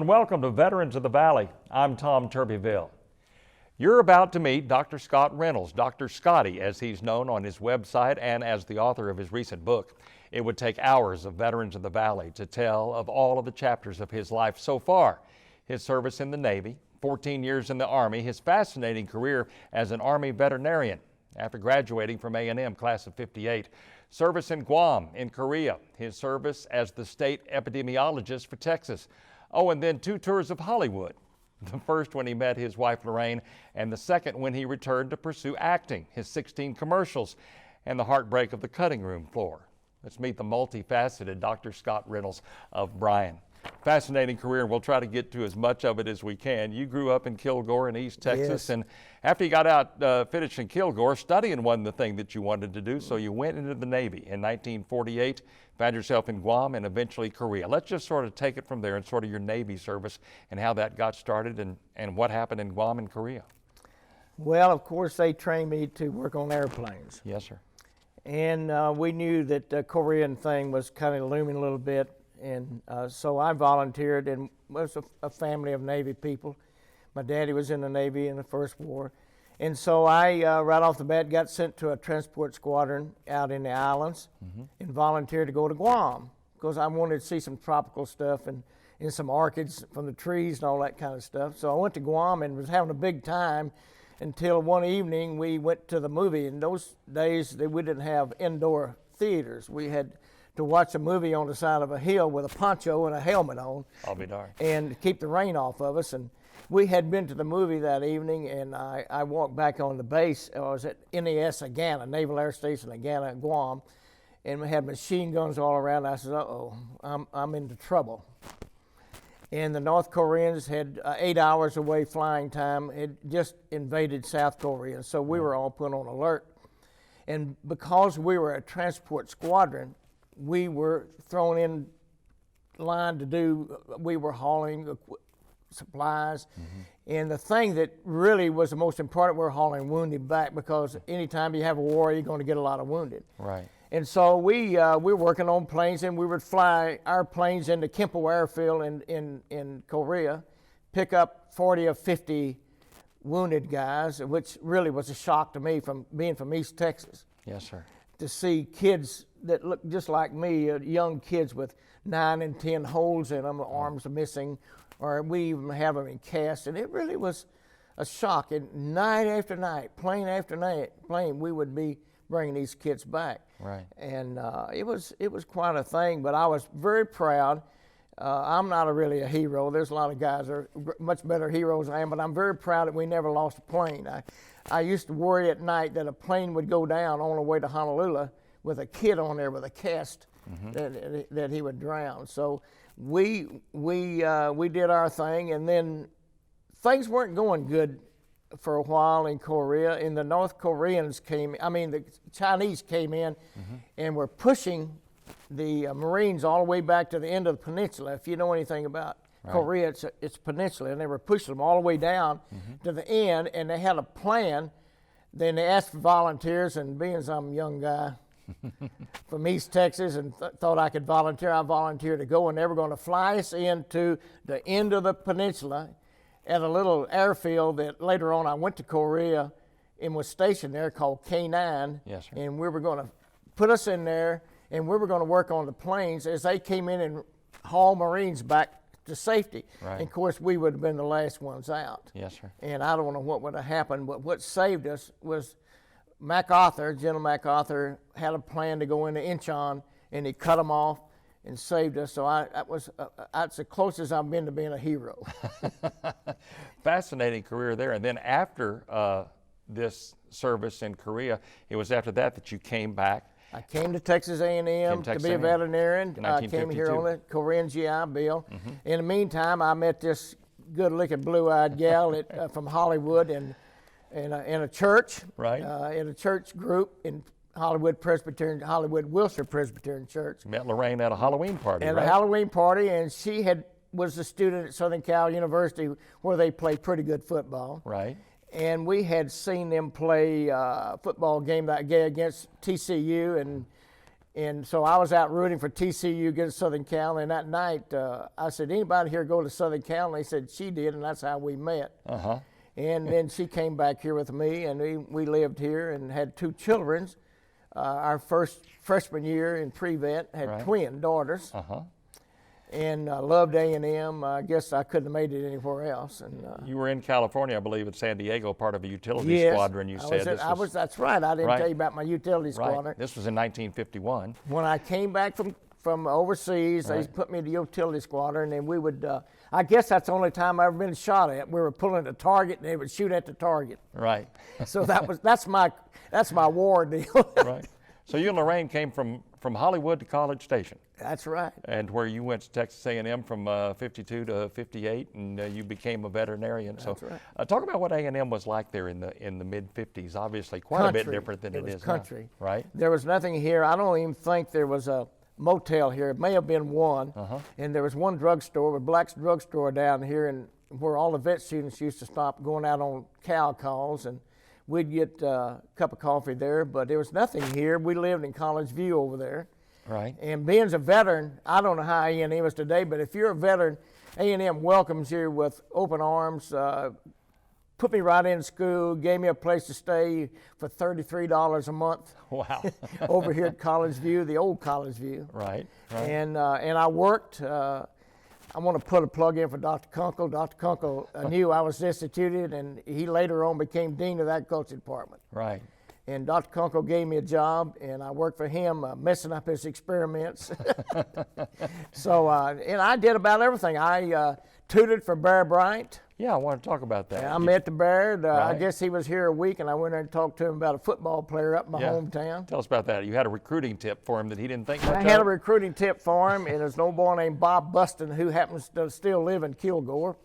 and welcome to Veterans of the Valley. I'm Tom Turbyville. You're about to meet Dr. Scott Reynolds, Dr. Scotty, as he's known on his website and as the author of his recent book. It would take hours of Veterans of the Valley to tell of all of the chapters of his life so far. His service in the Navy, 14 years in the Army, his fascinating career as an Army Veterinarian after graduating from A&M Class of '58, service in Guam, in Korea, his service as the state epidemiologist for Texas. Oh, and then 2 tours of Hollywood. The first when he met his wife Lorraine, and the second when he returned to pursue acting, his 16 commercials, and the heartbreak of the cutting room floor. Let's meet the multifaceted Dr. Scott Reynolds of Bryan. Fascinating career, and we'll try to get to as much of it as we can. You grew up in Kilgore in East Texas, Yes. and after you got out, finished in Kilgore, studying wasn't the thing that you wanted to do, so you went into the Navy in 1948, found yourself in Guam, and eventually Korea. Let's just sort of take it from there and sort of your Navy service and how that got started and what happened in Guam and Korea. Well, of course, they trained me to work on airplanes. Yes, sir. And we knew that the Korean thing was kind of looming a little bit. And so I volunteered, and was a family of Navy people. My daddy was in the Navy in the First War. And so I, right off the bat, got sent to a transport squadron out in the islands and volunteered to go to Guam because I wanted to see some tropical stuff and some orchids from the trees and all that kind of stuff. So I went to Guam and was having a big time until one evening we went to the movie. In those days, we didn't have indoor theaters. We had to watch a movie on the side of a hill with a poncho and a helmet on. I'll be darned. And keep the rain off of us. And we had been to the movie that evening, and I walked back on the base. I was at NAS Agana, Naval Air Station Agana, Guam, and we had machine guns all around. I said, uh-oh, I'm into trouble. And the North Koreans had 8 hours away flying time, had just invaded South Korea. So we were all put on alert. And because we were a transport squadron, we were thrown in line to do, we were hauling supplies. And the thing that really was the most important, we were hauling wounded back, because anytime you have a war, you're going to get a lot of wounded. Right. And so we were working on planes, and we would fly our planes into Kimpo Airfield in Korea, pick up 40 or 50 wounded guys, which really was a shock to me from being from East Texas. Yes, sir. To see kids that look just like me, young kids with 9 and 10 holes in them, arms are missing, or we even have them in casts, and it really was a shock. And night after night, plane after night, we would be bringing these kids back. Right. And it was quite a thing, but I was very proud. I'm not really a hero. There's a lot of guys that are much better heroes than I am, but I'm very proud that we never lost a plane. I used to worry at night that a plane would go down on the way to Honolulu with a kid on there with a cast that he would drown. So we did our thing, and then things weren't going good for a while in Korea, and the North Koreans the Chinese came in and were pushing the Marines all the way back to the end of the peninsula. If you know anything about Korea, it's peninsula, and they were pushing them all the way down to the end, and they had a plan. Then they asked for volunteers, and being some young guy from East Texas and thought I could volunteer, I volunteered to go, and they were going to fly us into the end of the peninsula at a little airfield that later on I went to Korea and was stationed there, called K9. Yes, sir. And we were going to put us in there, and we were going to work on the planes as they came in and haul Marines back to safety. Right. And of course, we would have been the last ones out. Yes, sir. And I don't know what would have happened, but what saved us was General MacArthur had a plan to go into Incheon, and he cut them off and saved us. So that's the closest I've been to being a hero. Fascinating career there. And then after this service in Korea, it was after that you came back. I came to Texas A&M to be a veterinarian. I came here on a Korean GI Bill. In the meantime, I met this good-looking, blue-eyed gal from Hollywood in a church, Right. In a church group in Hollywood Wilshire Presbyterian Church. Met Lorraine at a Halloween party, At right? a Halloween party, and she was a student at Southern Cal University where they play pretty good football. Right. And we had seen them play football game that day against TCU, And so I was out rooting for TCU against Southern Cal, and that night I said, anybody here go to Southern Cal? And they said she did, and that's how we met. And then she came back here with me, and we lived here and had 2 children. Our first freshman year in pre-vet had twin daughters. And loved A&M. I guess I couldn't have made it anywhere else. And you were in California, I believe, at San Diego, part of a utility squadron. You said that's right. I didn't tell you about my utility squadron. This was in 1951. When I came back from overseas, they put me in the utility squadron, and we would. I guess that's the only time I've ever been shot at. We were pulling a target, and they would shoot at the target. Right. So that's my war deal. Right. So you and Lorraine came from Hollywood to College Station. That's right. And where you went to Texas A&M from 52 to 58, and you became a veterinarian. That's right. Talk about what A&M was like there in the mid 50s. Obviously, quite a bit different than it is country. now. Right. There was nothing here. I don't even think there was a motel here. It may have been one. And there was one drugstore, a Black's drugstore down here, and where all the vet students used to stop going out on cow calls, and we'd get a cup of coffee there, but there was nothing here. We lived in College View over there. Right. And being a veteran, I don't know how A&M is today, but if you're a veteran, A&M welcomes you with open arms, put me right in school, gave me a place to stay for $33 a month. Wow. Over here at College View, the old College View. Right. And I worked. I want to put a plug in for Dr. Kunkel. Dr. Kunkel knew I was instituted, and he later on became dean of the agriculture department. Right. And Dr. Kunkel gave me a job, and I worked for him, messing up his experiments. So, and I did about everything. I tutored for Bear Bryant. Yeah, I want to talk about that. I met the Bear. I guess he was here a week, and I went there and talked to him about a football player up in my hometown. Tell us about that. You had a recruiting tip for him that he didn't think much of? I had a recruiting tip for him, and there's an old boy named Bob Buston who happens to still live in Kilgore.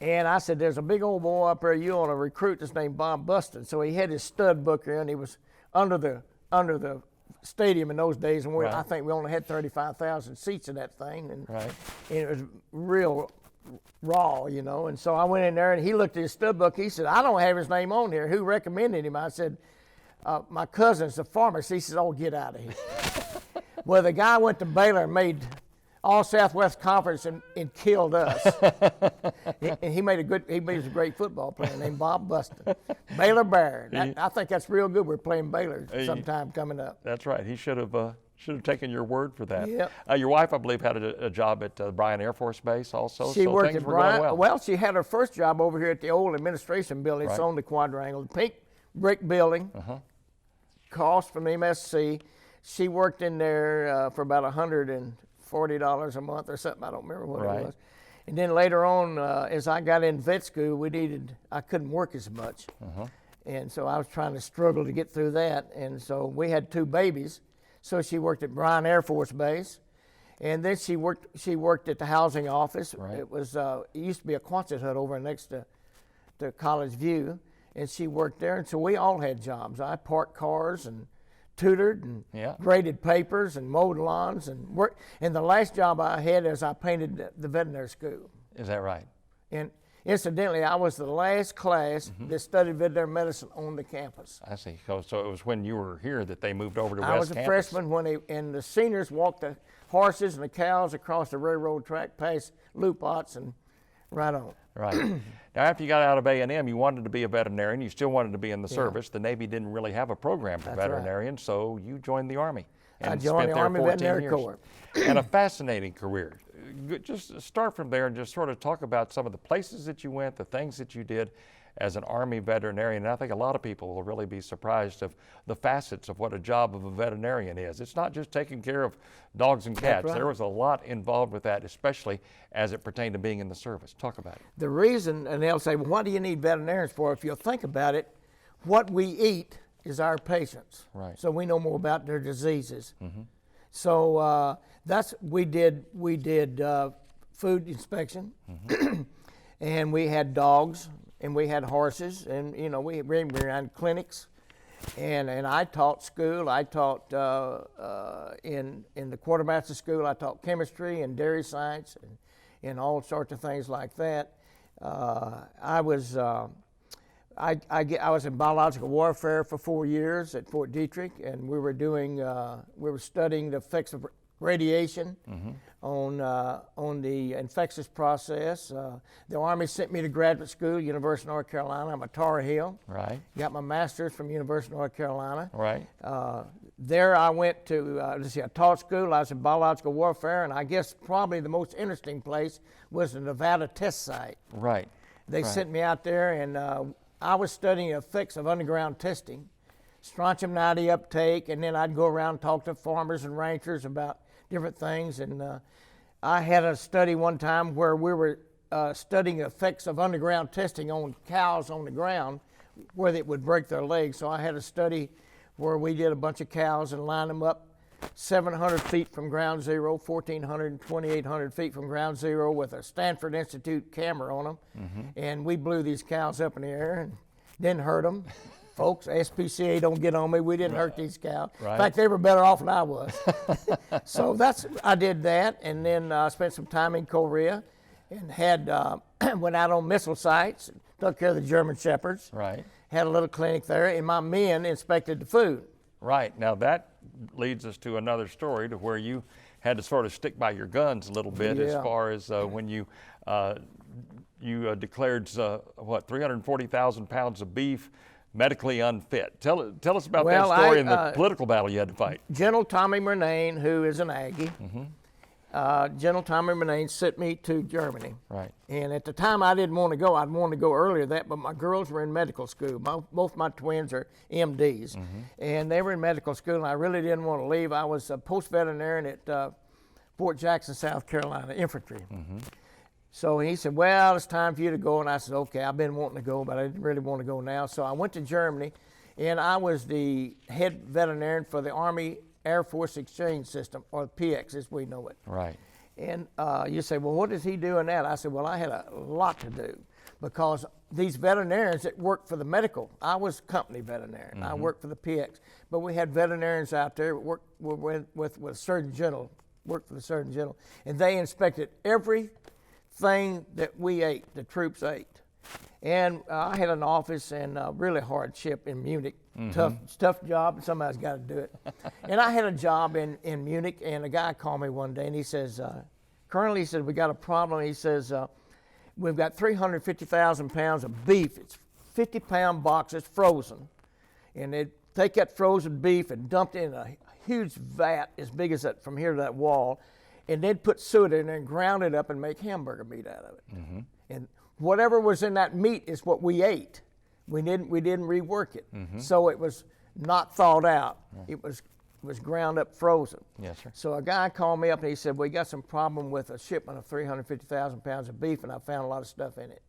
And I said, there's a big old boy up there you want to recruit that's named Bob Buston. So he had his stud book here, and he was under the stadium in those days, and I think we only had 35,000 seats in that thing, and it was real raw, you know. And so I went in there, and he looked at his stud book. He said, I don't have his name on here. Who recommended him? I said, my cousin's a pharmacist. He said, oh, get out of here. Well, the guy went to Baylor and made All Southwest Conference and killed us. And he made a great football player named Bob Buston. Baylor Bear. I think that's real good. We're playing Baylor sometime coming up. That's right. He should have taken your word for that. Yep. Your wife, I believe, had a job at Bryan Air Force Base also. She worked things at were going well. She had her first job over here at the old administration building. It's on the quadrangle, the pink brick building, cost from MSC. She worked in there for about $140 a month or something. I don't remember what it was. And then later on, as I got in vet school, I couldn't work as much. And so I was trying to struggle to get through that. And so we had 2 babies. So she worked at Bryan Air Force Base. And then she worked at the housing office. It used to be a Quonset hut over next to College View. And she worked there. And so we all had jobs. I parked cars and tutored and graded papers and mowed lawns and worked. And the last job I had is I painted the veterinary school. Is that right? And incidentally, I was the last class that studied veterinary medicine on the campus. I see. So it was when you were here that they moved over to West I was a Campus. freshman and the seniors walked the horses and the cows across the railroad track past Lupots and right on. Right. Now, after you got out of A&M, you wanted to be a veterinarian. You still wanted to be in the service. The Navy didn't really have a program for veterinarians, so you joined the Army. And I joined the Army Veterinarian Corps. And a fascinating career. Just start from there and just sort of talk about some of the places that you went, the things that you did as an Army veterinarian. And I think a lot of people will really be surprised of the facets of what a job of a veterinarian is. It's not just taking care of dogs and cats. There was a lot involved with that, especially as it pertained to being in the service. Talk about it. The reason, and they'll say, well, what do you need veterinarians for? If you'll think about it, what we eat is our patients. Right. So we know more about their diseases. So we did food inspection, and we had dogs, and we had horses, and we ran clinics, and I taught school. I taught in the quartermaster school. I taught chemistry and dairy science and all sorts of things like that. I was in biological warfare for 4 years at Fort Detrick, and we were studying the effects of radiation on the infectious process. The Army sent me to graduate school, University of North Carolina. I'm a Tar Heel. Right. Got my master's from University of North Carolina. Right. There I went to, I taught school. I was in biological warfare, and I guess probably the most interesting place was the Nevada test site. Right. They sent me out there, and I was studying the effects of underground testing, strontium 90 uptake, and then I'd go around and talk to farmers and ranchers about different things. And I had a study one time where we were studying the effects of underground testing on cows on the ground where it would break their legs. So I had a study where we did a bunch of cows and lined them up 700 feet from ground zero, 1,400 and 2,800 feet from ground zero with a Stanford Institute camera on them. And we blew these cows up in the air and didn't hurt them. Folks, SPCA don't get on me. We didn't hurt these cows. Right. In fact, they were better off than I was. So I did that, and then I spent some time in Korea and went out on missile sites, took care of the German Shepherds. Right. Had a little clinic there, and my men inspected the food. Right. Now that leads us to another story to where you had to sort of stick by your guns a little bit as far as when you declared 340,000 pounds of beef medically unfit. Tell us about that story and the political battle you had to fight. General Tommy Murnane, who is an Aggie, General Tommy Murnane sent me to Germany. Right. And at the time I didn't want to go. I'd wanted to go earlier than that, but my girls were in medical school. Both my twins are MDs. And they were in medical school, and I really didn't want to leave. I was a post-veterinarian at Fort Jackson, South Carolina, infantry. So he said, well, it's time for you to go. And I said, okay, I've been wanting to go, but I didn't really want to go now. So I went to Germany, and I was the head veterinarian for the Army Air Force Exchange System, or PX as we know it. Right. And you say, well, what does he do in that? I said, well, I had a lot to do because these veterinarians that worked for the medical, I was company veterinarian. I worked for the PX, but we had veterinarians out there that worked with Surgeon General, worked for the Surgeon General, and they inspected everything that we ate, the troops ate. And I had an office and really hard ship in Munich. Tough job, and somebody's got to do it. And I had a job in Munich, and a guy called me one day, and he says, Colonel, he said, we got a problem. He says, we've got 350,000 pounds of beef. It's 50-pound boxes frozen. And they'd take that frozen beef and dump it in a huge vat as big as that from here to that wall, and they'd put suet in there and ground it up and make hamburger meat out of it. And whatever was in that meat is what we ate. We didn't rework it. So it was not thawed out. It was ground up frozen. Yes, sir. So a guy called me up and he said, we got some problem with a shipment of 350,000 pounds of beef, and I found a lot of stuff in it.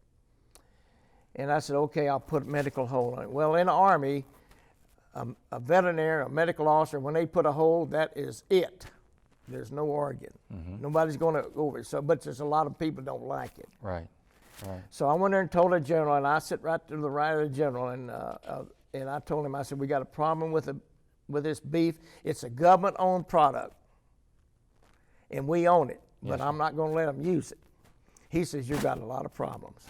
And I said, okay, I'll put a medical hold on it. Well, in the Army, a veterinarian, a medical officer, when they put a hold, that is it. There's no arguing. Nobody's going to go over it. So, but there's a lot of people don't like it. Right. Right. So I went there and told the general, and I sit right to the right of the general, and I told him, I said, we got a problem with this beef. It's a government-owned product, and we own it, but I'm not going to let them use it. He says, you've got a lot of problems.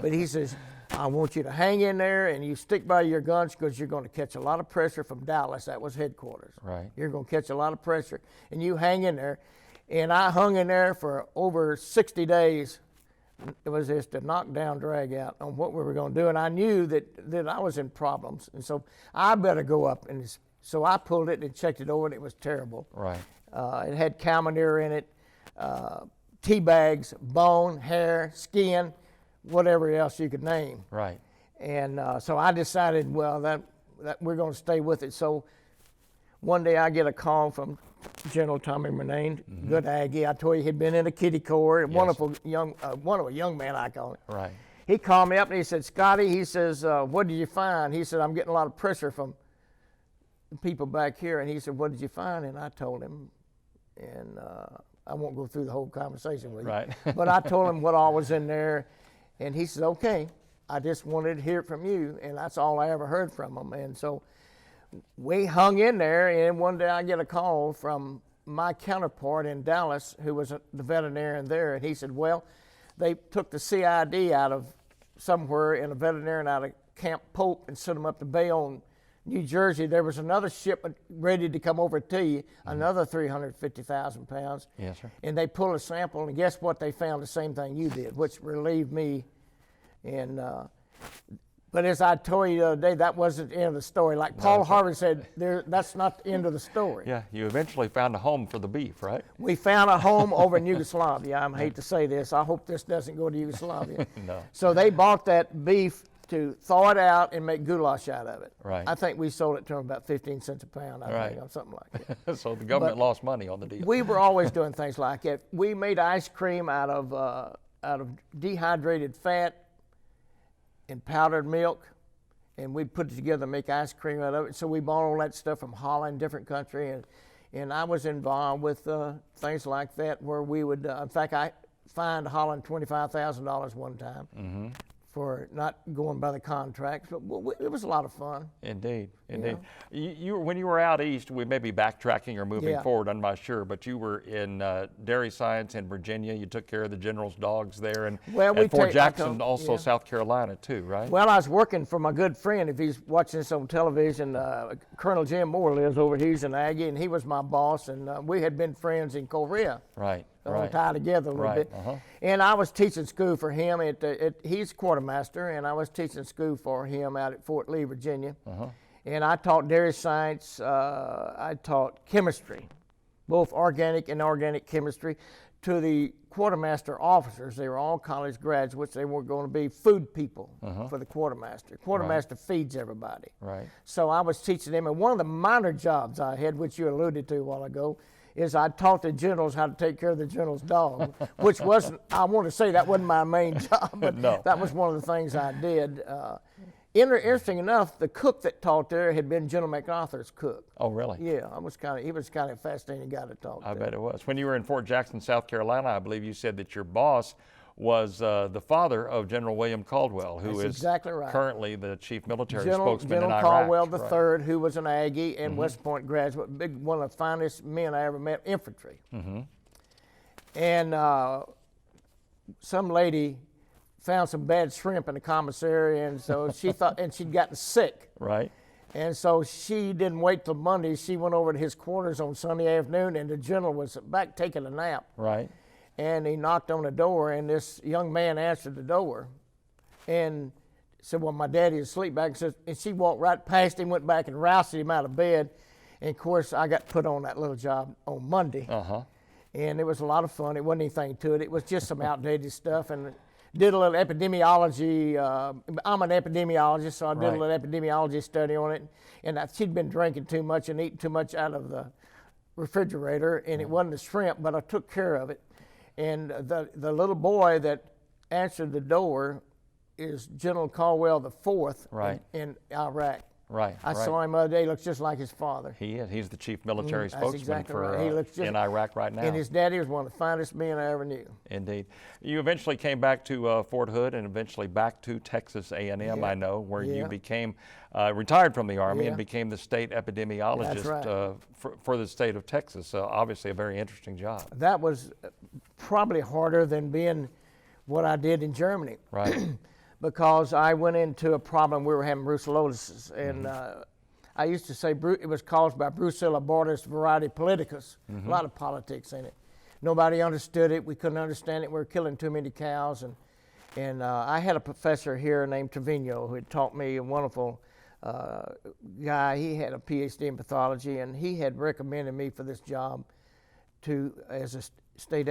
But he says, I want you to hang in there, and you stick by your guns because you're going to catch a lot of pressure from Dallas. That was headquarters. Right. You're going to catch a lot of pressure, and you hang in there. And I hung in there for over 60 days. It was just a knockdown, drag out on what we were going to do, and I knew that I was in problems, and so I better go up. And so I pulled it and checked it over, and it was terrible. Right. It had cow manure in it, tea bags, bone, hair, skin, whatever else you could name. Right. And so I decided, well, that we're going to stay with it. So one day I get a call from General Tommy Murnane, good Aggie. I told you he'd been in a kitty corps, a wonderful young man, I call him. Right. He called me up and he said, Scotty, he says, what did you find? He said, I'm getting a lot of pressure from people back here. And he said, what did you find? And I told him, and I won't go through the whole conversation with you. Right. But I told him what all was in there. And he said, okay, I just wanted to hear it from you. And that's all I ever heard from him. And so we hung in there, and one day I get a call from my counterpart in Dallas, who was the veterinarian there, and he said, well, they took the CID out of somewhere in a veterinarian out of Camp Pope and sent them up to Bayonne, New Jersey. There was another shipment ready to come over to you, another 350,000 pounds. Yes, sir. And they pulled a sample, and guess what? They found the same thing you did, which relieved me. And but as I told you the other day, that wasn't the end of the story. Like Paul Harvey said, that's not the end of the story. Yeah, you eventually found a home for the beef, right? We found a home over in Yugoslavia. I hate to say this. I hope this doesn't go to Yugoslavia. No. So they bought that beef to thaw it out and make goulash out of it. Right. I think we sold it to them about 15 cents a pound, I think, or something like that. So the government lost money on the deal. We were always doing things like that. We made ice cream out of dehydrated fat and powdered milk, and we'd put it together and make ice cream out of it. So we bought all that stuff from Holland, different country, and I was involved with things like that where we would, in fact, I fined Holland $25,000 one time for not going by the contracts, but it was a lot of fun. Indeed, indeed. You when you were out east, we may be backtracking or moving forward, I'm not sure, but you were in dairy science in Virginia. You took care of the general's dogs there, and at Fort Jackson, also South Carolina too, right? Well, I was working for my good friend, if he's watching this on television, Colonel Jim Moore lives over, he's an Aggie, and he was my boss, and we had been friends in Korea. Right. All tied together a little bit. And I was teaching school for him. He's quartermaster, and I was teaching school for him out at Fort Lee, Virginia. And I taught dairy science. I taught chemistry, both organic and inorganic chemistry, to the quartermaster officers. They were all college graduates. They were going to be food people for the quartermaster. Quartermaster feeds everybody. Right. So I was teaching them. And one of the minor jobs I had, which you alluded to a while ago, is I taught the generals how to take care of the general's dog, which wasn't, I want to say that wasn't my main job, but that was one of the things I did. Interesting enough, the cook that taught there had been General MacArthur's cook. Oh, really? Yeah, he was kind of a fascinating guy to talk to. I bet it was. When you were in Fort Jackson, South Carolina, I believe you said that your boss was the father of General William Caldwell, who is exactly right. currently the chief military spokesman General in Iraq. Caldwell III, who was an Aggie and West Point graduate, one of the finest men I ever met, infantry. And some lady found some bad shrimp in the commissary, and so she thought, and she'd gotten sick. Right. And so she didn't wait till Monday. She went over to his quarters on Sunday afternoon, and the general was back taking a nap. Right. And he knocked on the door, and this young man answered the door and said, well, my daddy is asleep back. And she walked right past him, went back and roused him out of bed. And, of course, I got put on that little job on Monday. And it was a lot of fun. It wasn't anything to it. It was just some outdated stuff. And did a little epidemiology. I'm an epidemiologist, so I did a little epidemiology study on it. And she'd been drinking too much and eating too much out of the refrigerator. And it wasn't the shrimp, but I took care of it. And the little boy that answered the door is General Caldwell IV in Iraq. Right. I saw him the other day. He looks just like his father. He is. He's the chief military spokesman exactly for right. He looks just, in Iraq right now. And his daddy was one of the finest men I ever knew. Indeed. You eventually came back to Fort Hood and eventually back to Texas A&M, I know, where you became retired from the Army and became the state epidemiologist for the state of Texas. Obviously a very interesting job. That was probably harder than being what I did in Germany. Right. Because I went into a problem, we were having brucellosis, and I used to say it was caused by Brucella abortus variety politicus, a lot of politics in it. Nobody understood it, we couldn't understand it, we were killing too many cows, and I had a professor here named Trevino who had taught me, a wonderful guy. He had a PhD in pathology, and he had recommended me for this job as a state,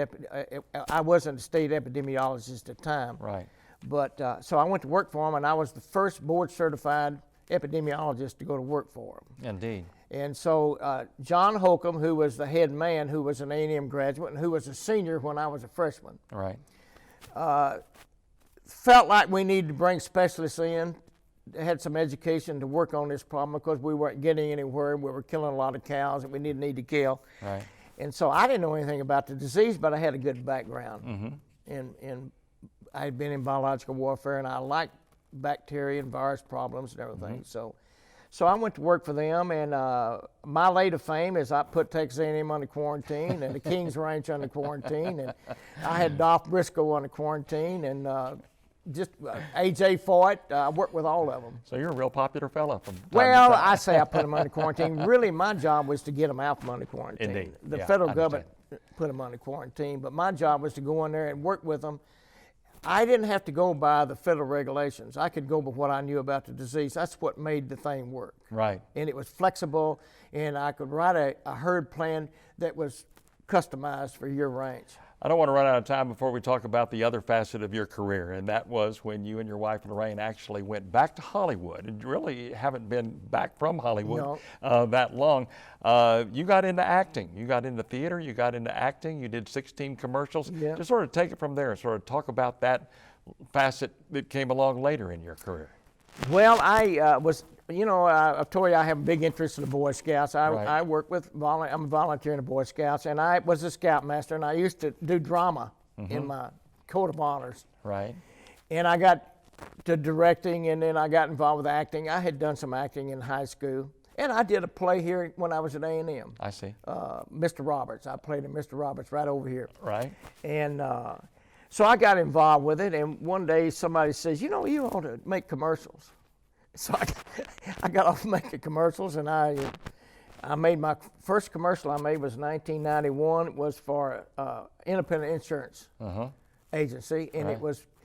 I wasn't a state epidemiologist at the time. Right. But so I went to work for him, and I was the first board-certified epidemiologist to go to work for him. Indeed. And so John Holcomb, who was the head man, who was an A&M graduate, and who was a senior when I was a freshman, right, felt like we needed to bring specialists in, had some education to work on this problem because we weren't getting anywhere. We were killing a lot of cows that we didn't need to kill. Right. And so I didn't know anything about the disease, but I had a good background. And I had been in biological warfare, and I liked bacteria and virus problems and everything. So I went to work for them, and my lay to fame is I put Texas A&M under quarantine and the King's Ranch under quarantine, and I had Dolph Briscoe under quarantine, and just AJ Foyt. I worked with all of them. So you're a real popular fella from time Well, to time. I say I put them under quarantine. Really, my job was to get them out from under quarantine. Indeed. The Yeah, federal I government put them under quarantine, but my job was to go in there and work with them. I didn't have to go by the federal regulations. I could go by what I knew about the disease. That's what made the thing work. Right. And it was flexible, and I could write a herd plan that was customized for your ranch. I don't want to run out of time before we talk about the other facet of your career, and that was when you and your wife Lorraine actually went back to Hollywood, and really haven't been back from Hollywood that long. You got into acting, you got into theater, you got into acting, you did 16 commercials. Yeah. Just sort of take it from there and sort of talk about that facet that came along later in your career. Well, I was, I told you I have a big interest in the Boy Scouts. Right. I work with, I'm a volunteer in the Boy Scouts, and I was a scoutmaster, and I used to do drama in my Code of Honors. Right. And I got to directing, and then I got involved with acting. I had done some acting in high school, and I did a play here when I was at A&M. I see. Mr. Roberts. I played in Mr. Roberts right over here. Right. And so I got involved with it, and one day somebody says, you ought to make commercials. So I got off making commercials, and I made my first commercial I made was 1991. It was for independent insurance agency, and Right.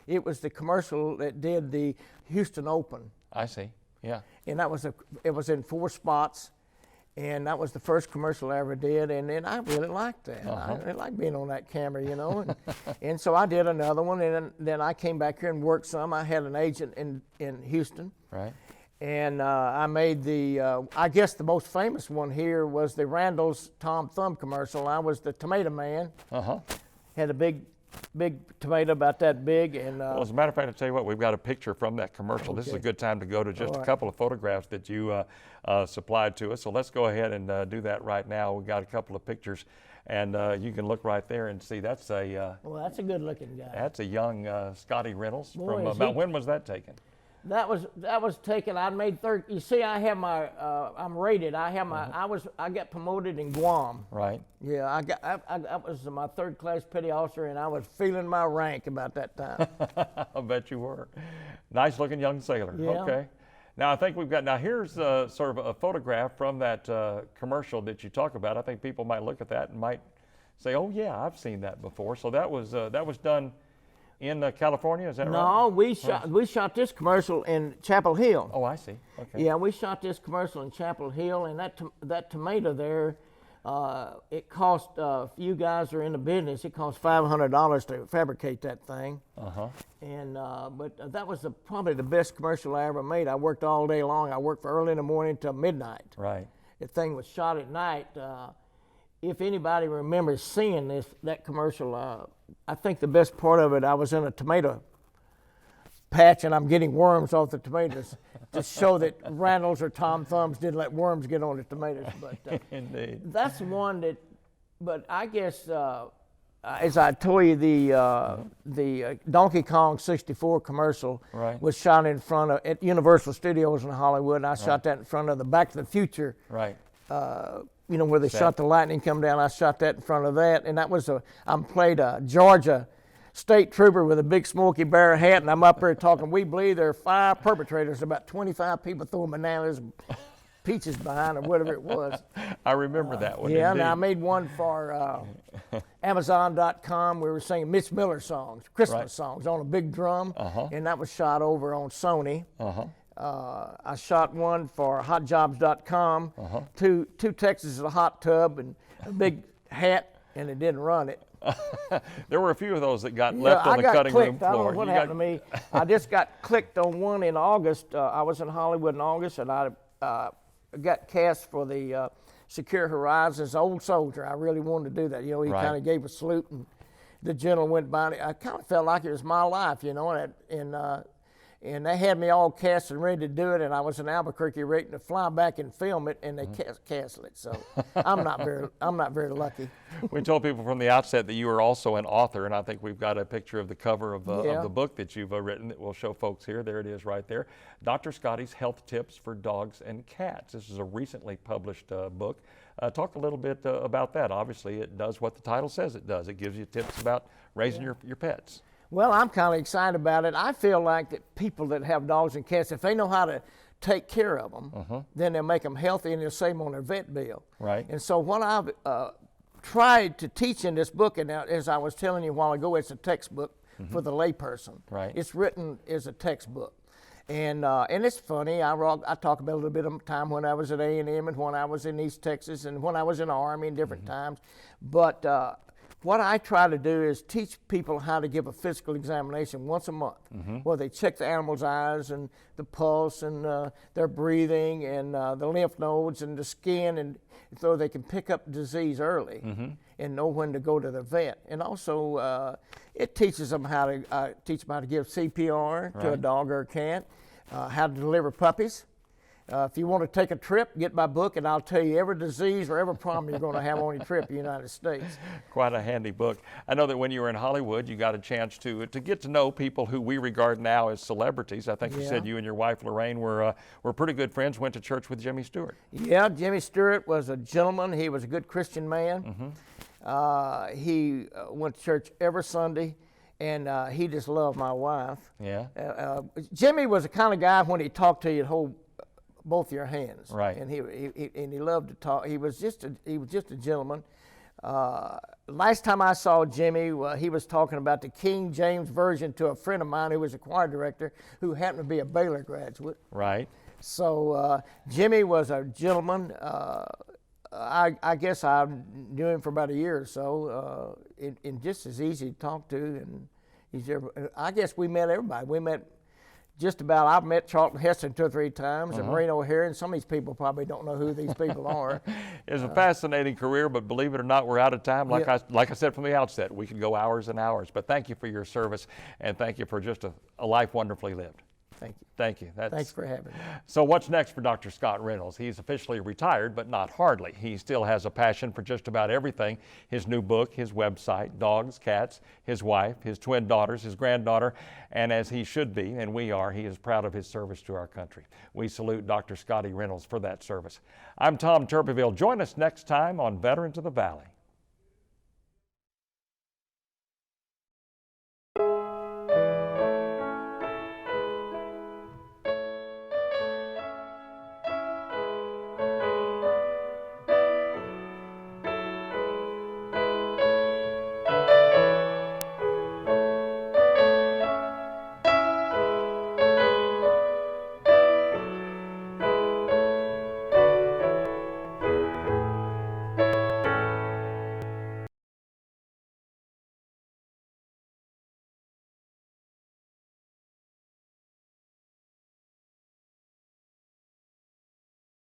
it was the commercial that did the Houston Open, I see. Yeah. and it was in 4 spots. And that was the first commercial I ever did, and I really liked that. I liked being on that camera, and so I did another one, and then I came back here and worked some. I had an agent in Houston, Right. and I made I guess the most famous one here was the Reynolds Tom Thumb commercial. I was the tomato man. Had a big tomato about that big, and Well, as a matter of fact, I'll tell you what, we've got a picture from that commercial. This is a Okay. good time to go to just All a right. couple of photographs that you supplied to us. So let's go ahead and do that right now. We've got a couple of pictures, and you can look right there and see that's well, that's a good-looking guy. that's a young Scotty Reynolds. Boy, From is about he- when was that taken? That was taken. I made third. You see, I have my. I'm rated. I have my. I got promoted in Guam. Right. Yeah, I was my 3rd class petty officer, and I was feeling my rank about that time. I bet you were. Nice looking young sailor. Yeah. Okay. Now I think we've got, now here's sort of a photograph from that commercial that you talk about. I think people might look at that and might say, oh yeah, I've seen that before. So that was done in California, is that right? No, we shot this commercial in Chapel Hill. Oh, I see. Okay. Yeah, we shot this commercial in Chapel Hill, and that tomato there, it cost, if you guys are in the business, it cost $500 to fabricate that thing. And but that was probably the best commercial I ever made. I worked all day long. I worked from early in the morning till midnight. Right. The thing was shot at night. If anybody remembers seeing that commercial, I think the best part of it, I was in a tomato patch and I'm getting worms off the tomatoes to show that Reynolds or Tom Thumbs didn't let worms get on the tomatoes. But Indeed. that's one that, but I guess, as I told you, the Donkey Kong 64 commercial Right. was shot in front of, at Universal Studios in Hollywood, and I shot that in front of the Back to the Future, Right. where they shot the lightning come down. I shot that in front of that, and that was I played a Georgia state trooper with a big Smokey Bear hat, and I'm up there talking, we believe there are 5 perpetrators, about 25 people throwing bananas and peaches behind, or whatever it was. I remember that one. Yeah, indeed. and I made one for Amazon.com. We were singing Mitch Miller songs, Christmas Right. songs, on a big drum, and that was shot over on Sony. I shot one for HotJobs.com, two Texas in a hot tub and a big hat, and it didn't run it. There were a few of those that got left on I the got cutting clicked. room I don't floor. know what You happened to me. I just got clicked on one in August. I was in Hollywood in August, and I got cast for the Secure Horizons Old Soldier. I really wanted to do that. He Right. kind of gave a salute, and the general went by. I kind of felt like it was my life, and they had me all cast and ready to do it, and I was in Albuquerque ready to fly back and film it, and they canceled it. So I'm not very lucky. We told people from the outset that you were also an author, and I think we've got a picture of the cover of Yeah. the book that you've written that we'll show folks here. There it is right there. Dr. Scotty's Health Tips for Dogs and Cats. This is a recently published book. Talk a little bit about that. Obviously, it does what the title says it does. It gives you tips about raising your pets. Well, I'm kind of excited about it. I feel like that people that have dogs and cats, if they know how to take care of them, then they'll make them healthy and they'll save them on their vet bill. Right. And so what I've tried to teach in this book, and now, as I was telling you a while ago, it's a textbook for the layperson. Right. It's written as a textbook. And it's funny, I talk about a little bit of time when I was at A&M and when I was in East Texas and when I was in the Army and different times. But what I try to do is teach people how to give a physical examination once a month, where they check the animal's eyes and the pulse and their breathing and the lymph nodes and the skin, and so they can pick up disease early and know when to go to the vet. And also, it teaches them how to give CPR to a dog or a cat, how to deliver puppies. If you want to take a trip, get my book, and I'll tell you every disease or every problem you're going to have on your trip in the United States. Quite a handy book. I know that when you were in Hollywood, you got a chance to get to know people who we regard now as celebrities. I think you said you and your wife, Lorraine, were pretty good friends, went to church with Jimmy Stewart. Yeah, Jimmy Stewart was a gentleman. He was a good Christian man. He went to church every Sunday, and he just loved my wife. Yeah. Jimmy was the kind of guy, when he talked to you, he'd hold both your hands. Right. And he loved to talk. He was just a gentleman. Last time I saw Jimmy, he was talking about the King James Version to a friend of mine who was a choir director who happened to be a Baylor graduate. Right. So Jimmy was a gentleman. I guess I knew him for about a year or so, and just as easy to talk to. And I guess we met everybody. We met just about. I've met Charlton Heston 2 or 3 times, and Maureen O'Hare, and some of these people probably don't know who these people are. It's a fascinating career, but believe it or not, we're out of time. Like I said from the outset, we could go hours and hours. But thank you for your service, and thank you for just a life wonderfully lived. Thank you. Thank you. Thanks for having me. So what's next for Dr. Scott Reynolds? He's officially retired, but not hardly. He still has a passion for just about everything. His new book, his website, dogs, cats, his wife, his twin daughters, his granddaughter, and as he should be, and we are, he is proud of his service to our country. We salute Dr. Scotty Reynolds for that service. I'm Tom Turpeville. Join us next time on Veterans of the Valley.